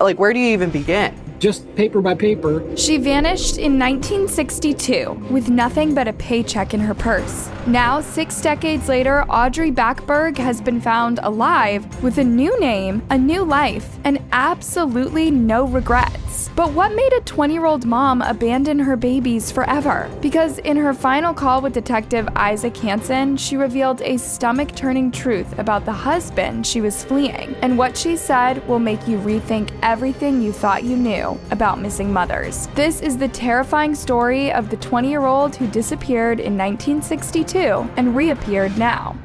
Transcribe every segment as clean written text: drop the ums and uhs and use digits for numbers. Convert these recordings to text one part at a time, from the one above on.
Like, where do you even begin? Just paper by paper. She vanished in 1962 with nothing but a paycheck in her purse. Now, 6 decades later, Audrey Backberg has been found alive with a new name, a new life, and absolutely no regrets. But what made a 20-year-old mom abandon her babies forever? Because in her final call with Detective Isaac Hansen, she revealed a stomach-turning truth about the husband she was fleeing. And what she said will make you rethink everything you thought you knew about missing mothers. This is the terrifying story of the 20-year-old who disappeared in 1962 and reappeared now.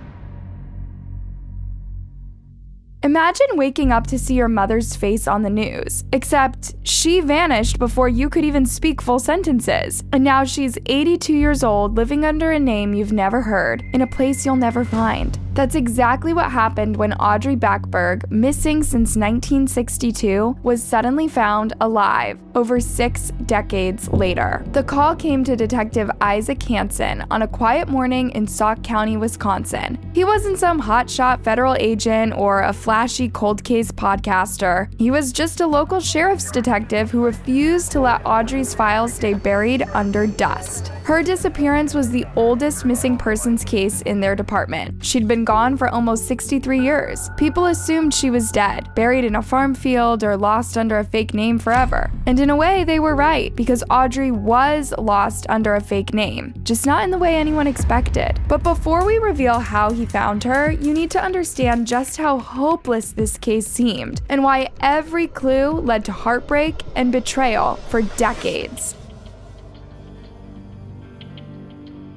Imagine waking up to see your mother's face on the news, except she vanished before you could even speak full sentences. And now she's 82 years old, living under a name you've never heard, in a place you'll never find. That's exactly what happened when Audrey Backberg, missing since 1962, was suddenly found alive over 6 decades later. The call came to Detective Isaac Hansen on a quiet morning in Sauk County, Wisconsin. He wasn't some hotshot federal agent or a flashy cold case podcaster. He was just a local sheriff's detective who refused to let Audrey's files stay buried under dust. Her disappearance was the oldest missing persons case in their department. She'd been gone for almost 63 years. People assumed she was dead, buried in a farm field, or lost under a fake name forever. And in a way, they were right, because Audrey was lost under a fake name, just not in the way anyone expected. But before we reveal how he found her, you need to understand just how hopeless this case seemed, and why every clue led to heartbreak and betrayal for decades.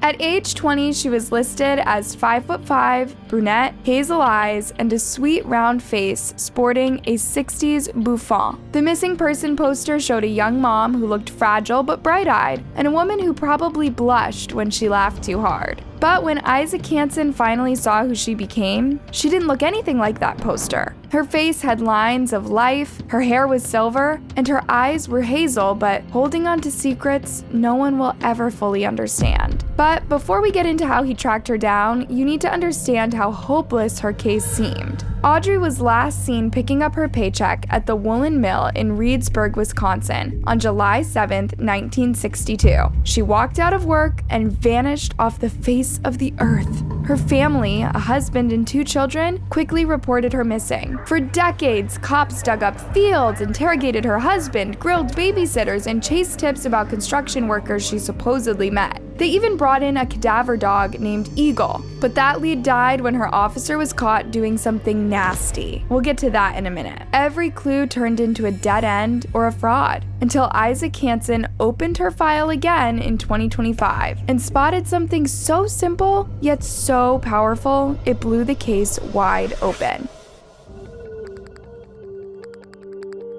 At age 20, she was listed as 5'5", brunette, hazel eyes, and a sweet round face sporting a 60s bouffant. The missing person poster showed a young mom who looked fragile but bright-eyed, and a woman who probably blushed when she laughed too hard. But when Isaac Hansen finally saw who she became, she didn't look anything like that poster. Her face had lines of life, her hair was silver, and her eyes were hazel, but holding on to secrets no one will ever fully understand. But before we get into how he tracked her down, you need to understand how hopeless her case seemed. Audrey was last seen picking up her paycheck at the woolen mill in Reedsburg, Wisconsin on July 7, 1962. She walked out of work and vanished off the face of the earth. Her family, a husband and 2 children, quickly reported her missing. For decades, cops dug up fields, interrogated her husband, grilled babysitters, and chased tips about construction workers she supposedly met. They even brought in a cadaver dog named Eagle, but that lead died when her officer was caught doing something nasty. We'll get to that in a minute. Every clue turned into a dead end or a fraud, until Isaac Hansen opened her file again in 2025 and spotted something so simple yet so powerful it blew the case wide open.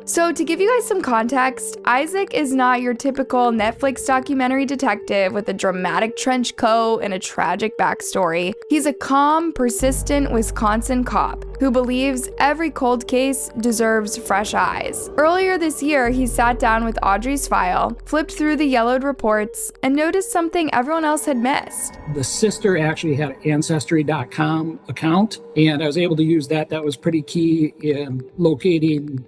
So to give you guys some context, Isaac is not your typical Netflix documentary detective with a dramatic trench coat and a tragic backstory. He's a calm, persistent Wisconsin cop who believes every cold case deserves fresh eyes. Earlier this year, he sat down with Audrey's file, flipped through the yellowed reports, and noticed something everyone else had missed. The sister actually had an Ancestry.com account, and I was able to use that. That was pretty key in locating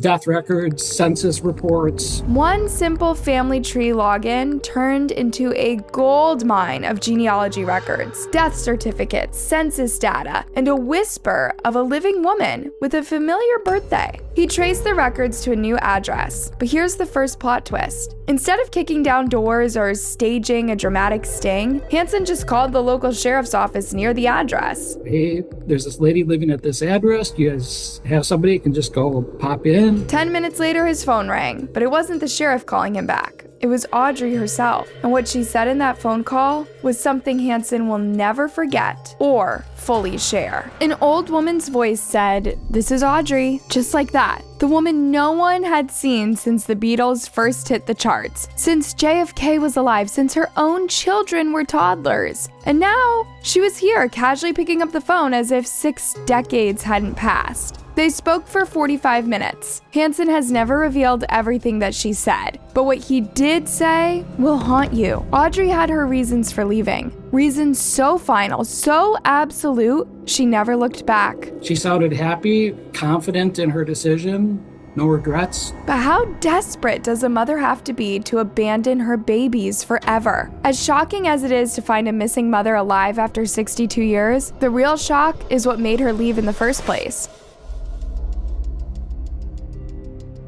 death records, census reports. One simple family tree login turned into a gold mine of genealogy records, death certificates, census data, and a whisper of a living woman with a familiar birthday. He traced the records to a new address, but here's the first plot twist. Instead of kicking down doors or staging a dramatic sting, Hansen just called the local sheriff's office near the address. Hey, there's this lady living at this address. Do you guys have somebody who can just go pop in? 10 minutes later, his phone rang, but it wasn't the sheriff calling him back. It was Audrey herself, and what she said in that phone call was something Hansen will never forget or fully share. An old woman's voice said, "This is Audrey," just like that. The woman no one had seen since the Beatles first hit the charts, since JFK was alive, since her own children were toddlers. And now, she was here, casually picking up the phone as if 6 decades hadn't passed. They spoke for 45 minutes. Hansen has never revealed everything that she said, but what he did say will haunt you. Audrey had her reasons for leaving. Reasons so final, so absolute, she never looked back. She sounded happy, confident in her decision, no regrets. But how desperate does a mother have to be to abandon her babies forever? As shocking as it is to find a missing mother alive after 62 years, the real shock is what made her leave in the first place.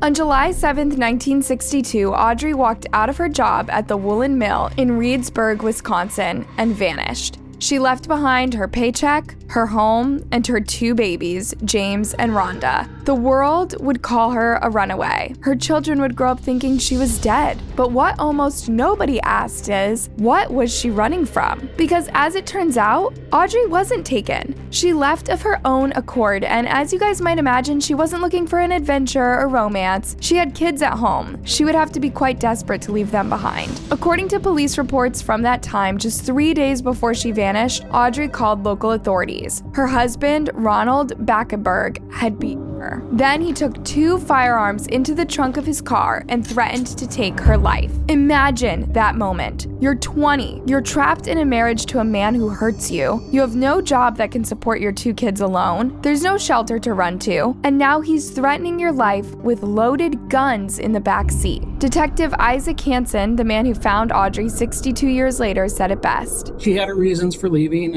On July 7, 1962, Audrey walked out of her job at the woolen mill in Reedsburg, Wisconsin, and vanished. She left behind her paycheck, her home, and her 2 babies, James and Rhonda. The world would call her a runaway. Her children would grow up thinking she was dead. But what almost nobody asked is, what was she running from? Because as it turns out, Audrey wasn't taken. She left of her own accord, and as you guys might imagine, she wasn't looking for an adventure or romance. She had kids at home. She would have to be quite desperate to leave them behind. According to police reports from that time, just 3 days before she vanished, Audrey called local authorities. Her husband, Ronald Backenberg, had beaten her. Then he took 2 firearms into the trunk of his car and threatened to take her life. Imagine that moment. You're 20. You're trapped in a marriage to a man who hurts you. You have no job that can support your 2 kids alone. There's no shelter to run to. And now he's threatening your life with loaded guns in the back seat. Detective Isaac Hansen, the man who found Audrey 62 years later, said it best. She had her reasons for leaving,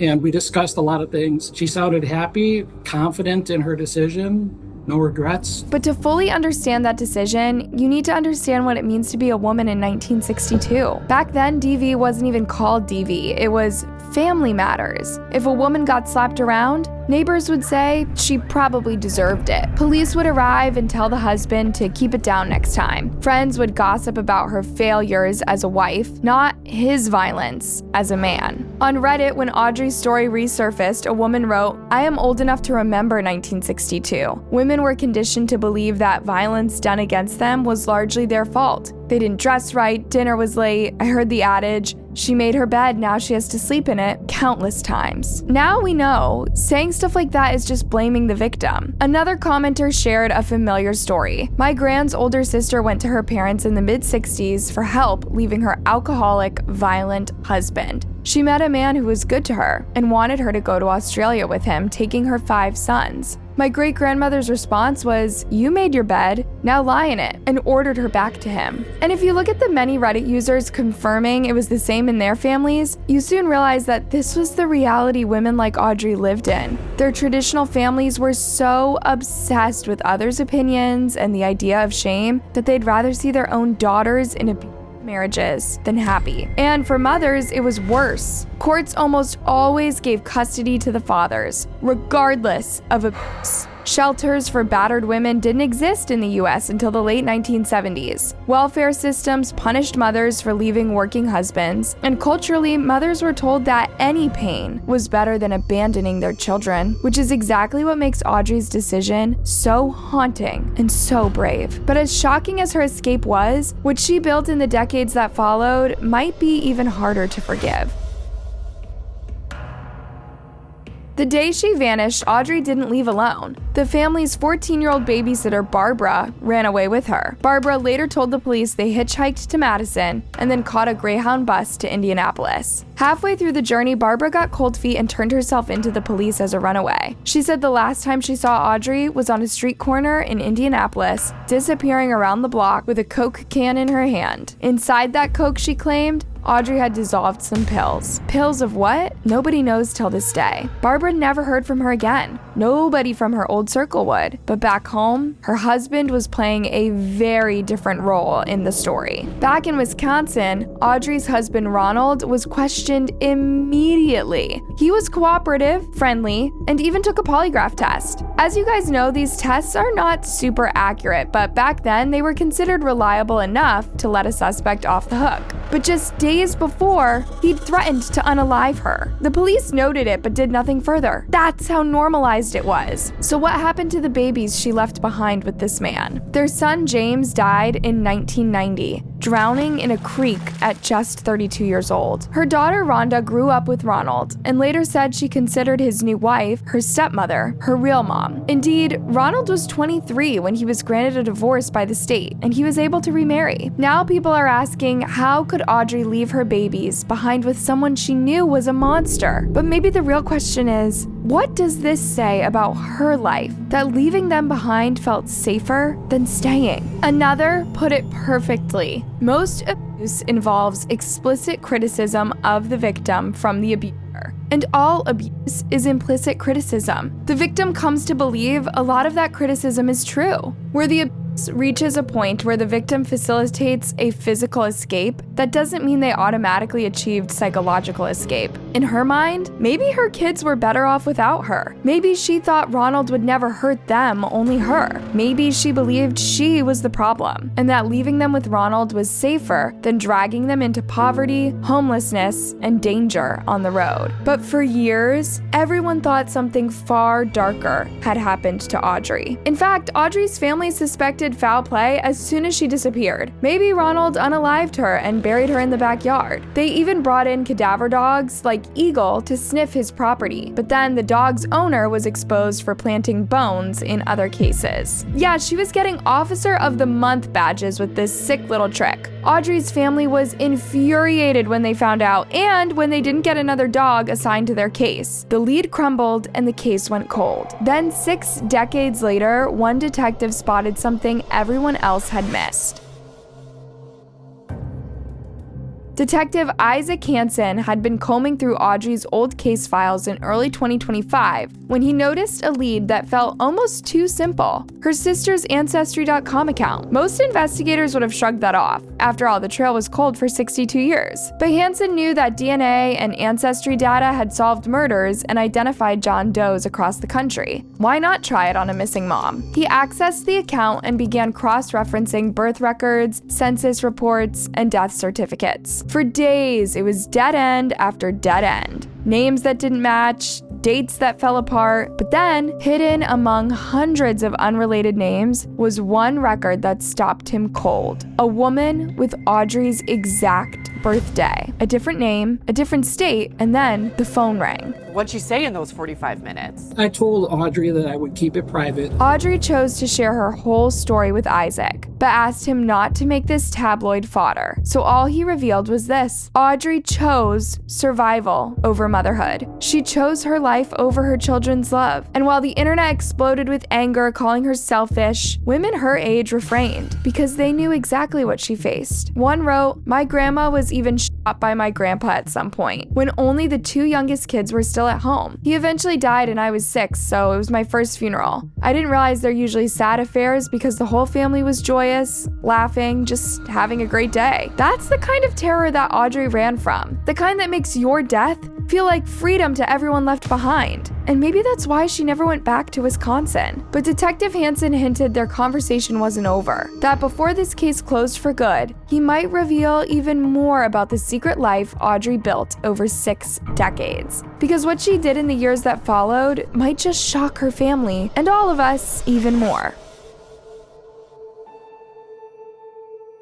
and we discussed a lot of things. She sounded happy, confident in her decision, no regrets. But to fully understand that decision, you need to understand what it means to be a woman in 1962. Back then, DV wasn't even called DV. It was Family Matters. If a woman got slapped around, neighbors would say she probably deserved it. Police would arrive and tell the husband to keep it down next time. Friends would gossip about her failures as a wife, not his violence as a man. On Reddit, when Audrey's story resurfaced, a woman wrote, "I am old enough to remember 1962. Women were conditioned to believe that violence done against them was largely their fault. They didn't dress right, dinner was late, I heard the adage, she made her bed, now she has to sleep in it, countless times." Now we know, saying stuff like that is just blaming the victim. Another commenter shared a familiar story. "My grand's older sister went to her parents in the mid-60s for help leaving her alcoholic, violent husband. She met a man who was good to her and wanted her to go to Australia with him, taking her 5 sons. My great-grandmother's response was, 'You made your bed, now lie in it,' and ordered her back to him." And if you look at the many Reddit users confirming it was the same in their families, you soon realize that this was the reality women like Audrey lived in. Their traditional families were so obsessed with others' opinions and the idea of shame that they'd rather see their own daughters in abusive marriages than happy. And for mothers, it was worse. Courts almost always gave custody to the fathers, regardless of abuse. Shelters for battered women didn't exist in the US until the late 1970s. Welfare systems punished mothers for leaving working husbands, and culturally, mothers were told that any pain was better than abandoning their children, which is exactly what makes Audrey's decision so haunting and so brave. But as shocking as her escape was, what she built in the decades that followed might be even harder to forgive. The day she vanished, Audrey didn't leave alone. The family's 14-year-old babysitter, Barbara, ran away with her. Barbara later told the police they hitchhiked to Madison and then caught a Greyhound bus to Indianapolis. Halfway through the journey, Barbara got cold feet and turned herself into the police as a runaway. She said the last time she saw Audrey was on a street corner in Indianapolis, disappearing around the block with a Coke can in her hand. Inside that Coke, she claimed, Audrey had dissolved some pills. Pills of what? Nobody knows till this day. Barbara never heard from her again. Nobody from her old circle would. But back home, her husband was playing a very different role in the story. Back in Wisconsin, Audrey's husband Ronald was questioned immediately. He was cooperative, friendly, and even took a polygraph test. As you guys know, these tests are not super accurate, but back then they were considered reliable enough to let a suspect off the hook. But just days before, he'd threatened to unalive her. The police noted it but did nothing further. That's how normalized it was. So what happened to the babies she left behind with this man? Their son James died in 1990. drowning in a creek at just 32 years old. Her daughter Rhonda grew up with Ronald and later said she considered his new wife, her stepmother, her real mom. Indeed, Ronald was 23 when he was granted a divorce by the state, and he was able to remarry. Now people are asking, how could Audrey leave her babies behind with someone she knew was a monster? But maybe the real question is, what does this say about her life that leaving them behind felt safer than staying? Another put it perfectly. Most abuse involves explicit criticism of the victim from the abuser. And all abuse is implicit criticism. The victim comes to believe a lot of that criticism is true. Where the abuse reaches a point where the victim facilitates a physical escape, that doesn't mean they automatically achieved psychological escape. In her mind, maybe her kids were better off without her. Maybe she thought Ronald would never hurt them, only her. Maybe she believed she was the problem, and that leaving them with Ronald was safer than dragging them into poverty, homelessness, and danger on the road. But for years, everyone thought something far darker had happened to Audrey. In fact, Audrey's family suspected foul play as soon as she disappeared. Maybe Ronald unalived her and buried her in the backyard. They even brought in cadaver dogs like Eagle to sniff his property, but then the dog's owner was exposed for planting bones in other cases. Yeah, she was getting Officer of the Month badges with this sick little trick. Audrey's family was infuriated when they found out, and when they didn't get another dog assigned to their case. The lead crumbled and the case went cold. Then 6 decades later, one detective spotted something everyone else had missed. Detective Isaac Hansen had been combing through Audrey's old case files in early 2025 when he noticed a lead that felt almost too simple: her sister's Ancestry.com account. Most investigators would have shrugged that off. After all, the trail was cold for 62 years. But Hansen knew that DNA and ancestry data had solved murders and identified John Does across the country. Why not try it on a missing mom? He accessed the account and began cross-referencing birth records, census reports, and death certificates. For days, it was dead end after dead end. Names that didn't match, dates that fell apart, but then, hidden among hundreds of unrelated names, was one record that stopped him cold. A woman with Audrey's exact birthday. A different name, a different state, and then the phone rang. What'd you say in those 45 minutes? I told Audrey that I would keep it private. Audrey chose to share her whole story with Isaac, but asked him not to make this tabloid fodder. So all he revealed was this: Audrey chose survival over motherhood. She chose her life over her children's love. And while the internet exploded with anger, calling her selfish, women her age refrained because they knew exactly what she faced. One wrote, "My grandma was even shot by my grandpa at some point, when only the 2 youngest kids were still at home. He eventually died and I was 6, so it was my first funeral. I didn't realize they're usually sad affairs because the whole family was joyous, laughing, just having a great day." That's the kind of terror that Audrey ran from. The kind that makes your death feel like freedom to everyone left behind. And maybe that's why she never went back to Wisconsin. But Detective Hansen hinted their conversation wasn't over, that before this case closed for good, he might reveal even more about the secret life Audrey built over 6 decades. Because what she did in the years that followed might just shock her family and all of us even more.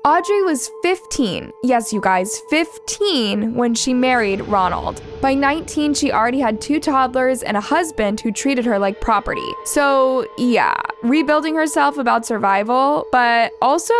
Audrey was 15, yes you guys, 15 when she married Ronald. By 19, she already had 2 toddlers and a husband who treated her like property. So yeah, rebuilding herself about survival, but also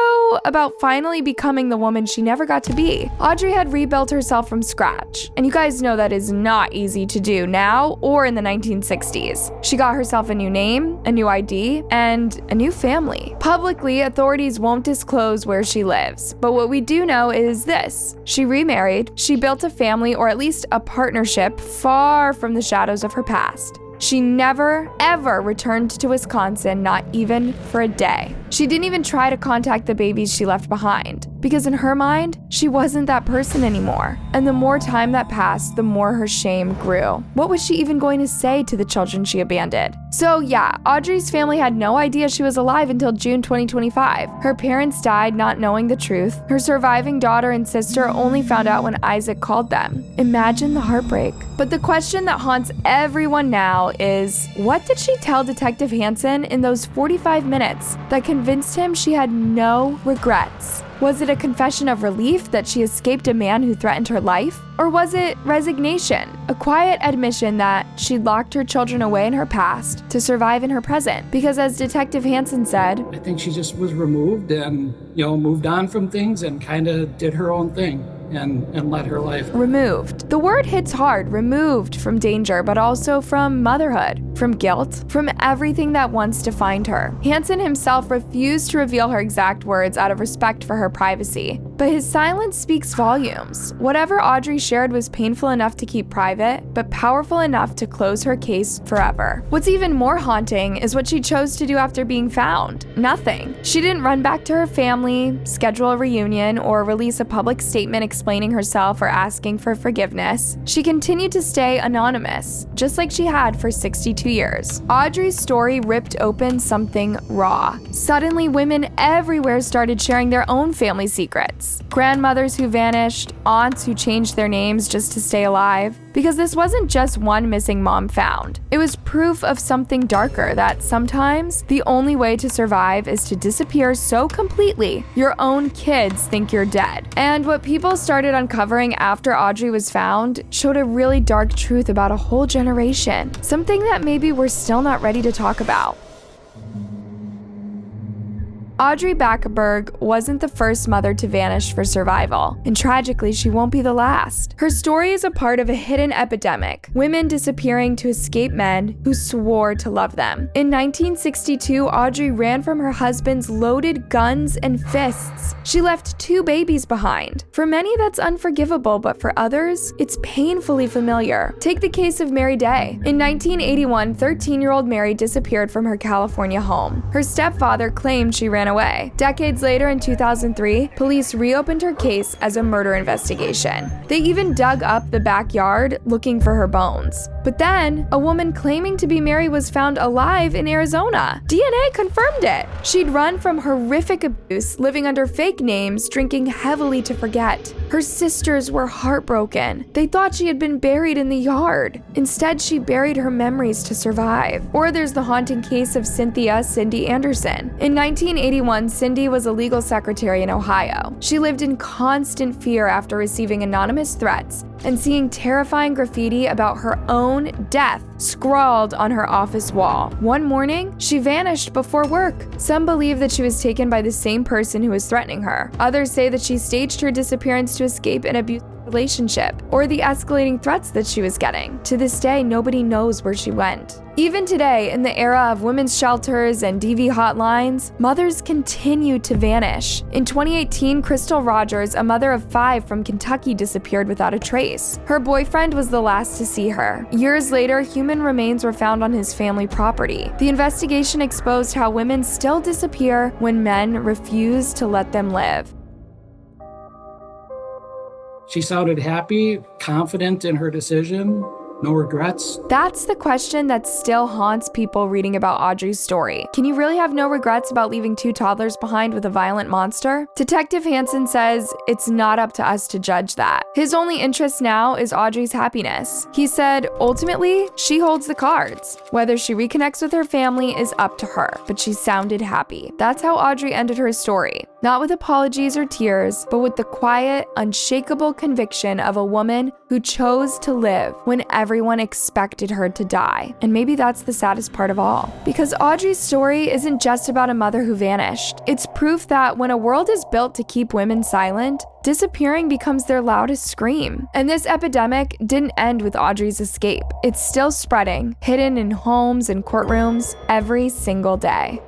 about finally becoming the woman she never got to be. Audrey had rebuilt herself from scratch, and you guys know that is not easy to do now or in the 1960s. She got herself a new name, a new ID, and a new family. Publicly, authorities won't disclose where she lives, but what we do know is this: she remarried, she built a family, or at least a partnership far from the shadows of her past. She never, ever returned to Wisconsin, not even for a day. She didn't even try to contact the babies she left behind, because in her mind, she wasn't that person anymore. And the more time that passed, the more her shame grew. What was she even going to say to the children she abandoned? So yeah, Audrey's family had no idea she was alive until June 2025. Her parents died not knowing the truth. Her surviving daughter and sister only found out when Isaac called them. Imagine the heartbreak. But the question that haunts everyone now is, what did she tell Detective Hansen in those 45 minutes that convinced him she had no regrets? Was it a confession of relief that she escaped a man who threatened her life? Or was it resignation, a quiet admission that she'd locked her children away in her past to survive in her present? Because as Detective Hansen said, I think she just was removed and, moved on from things and kind of did her own thing and led her life. Removed. The word hits hard, removed from danger, but also from motherhood, from guilt, from everything that once defined her. Hansen himself refused to reveal her exact words out of respect for her privacy, but his silence speaks volumes. Whatever Audrey shared was painful enough to keep private, but powerful enough to close her case forever. What's even more haunting is what she chose to do after being found. Nothing. She didn't run back to her family, schedule a reunion, or release a public statement explaining herself or asking for forgiveness. She continued to stay anonymous, just like she had for 62 years. Audrey's story ripped open something raw. Suddenly, women everywhere started sharing their own family secrets. Grandmothers who vanished, aunts who changed their names just to stay alive. Because this wasn't just one missing mom found. It was proof of something darker, that sometimes the only way to survive is to disappear so completely your own kids think you're dead. And what people started uncovering after Audrey was found showed a really dark truth about a whole generation. Something that maybe we're still not ready to talk about. Audrey Backenberg wasn't the first mother to vanish for survival, and tragically, she won't be the last. Her story is a part of a hidden epidemic, women disappearing to escape men who swore to love them. In 1962, Audrey ran from her husband's loaded guns and fists. She left 2 babies behind. For many, that's unforgivable, but for others, it's painfully familiar. Take the case of Mary Day. In 1981, 13-year-old Mary disappeared from her California home. Her stepfather claimed she ran away. Decades later, in 2003, police reopened her case as a murder investigation. They even dug up the backyard looking for her bones. But then, a woman claiming to be Mary was found alive in Arizona. DNA confirmed it. She'd run from horrific abuse, living under fake names, drinking heavily to forget. Her sisters were heartbroken. They thought she had been buried in the yard. Instead, she buried her memories to survive. Or there's the haunting case of Cindy Anderson. In 1981, Cindy was a legal secretary in Ohio. She lived in constant fear after receiving anonymous threats and seeing terrifying graffiti about her own death scrawled on her office wall. One morning, she vanished before work. Some believe that she was taken by the same person who was threatening her. Others say that she staged her disappearance to escape an abusive relationship or the escalating threats that she was getting. To this day, nobody knows where she went. Even today, in the era of women's shelters and DV hotlines, mothers continue to vanish. In 2018, Crystal Rogers, a mother of 5 from Kentucky, disappeared without a trace. Her boyfriend was the last to see her. Years later, human remains were found on his family property. The investigation exposed how women still disappear when men refuse to let them live. She sounded happy, confident in her decision. No regrets? That's the question that still haunts people reading about Audrey's story. Can you really have no regrets about leaving 2 toddlers behind with a violent monster? Detective Hansen says it's not up to us to judge that. His only interest now is Audrey's happiness. He said, ultimately, she holds the cards. Whether she reconnects with her family is up to her, but she sounded happy. That's how Audrey ended her story. Not with apologies or tears, but with the quiet, unshakable conviction of a woman who chose to live when everyone expected her to die. And maybe that's the saddest part of all. Because Audrey's story isn't just about a mother who vanished. It's proof that when a world is built to keep women silent, disappearing becomes their loudest scream. And this epidemic didn't end with Audrey's escape. It's still spreading, hidden in homes and courtrooms every single day.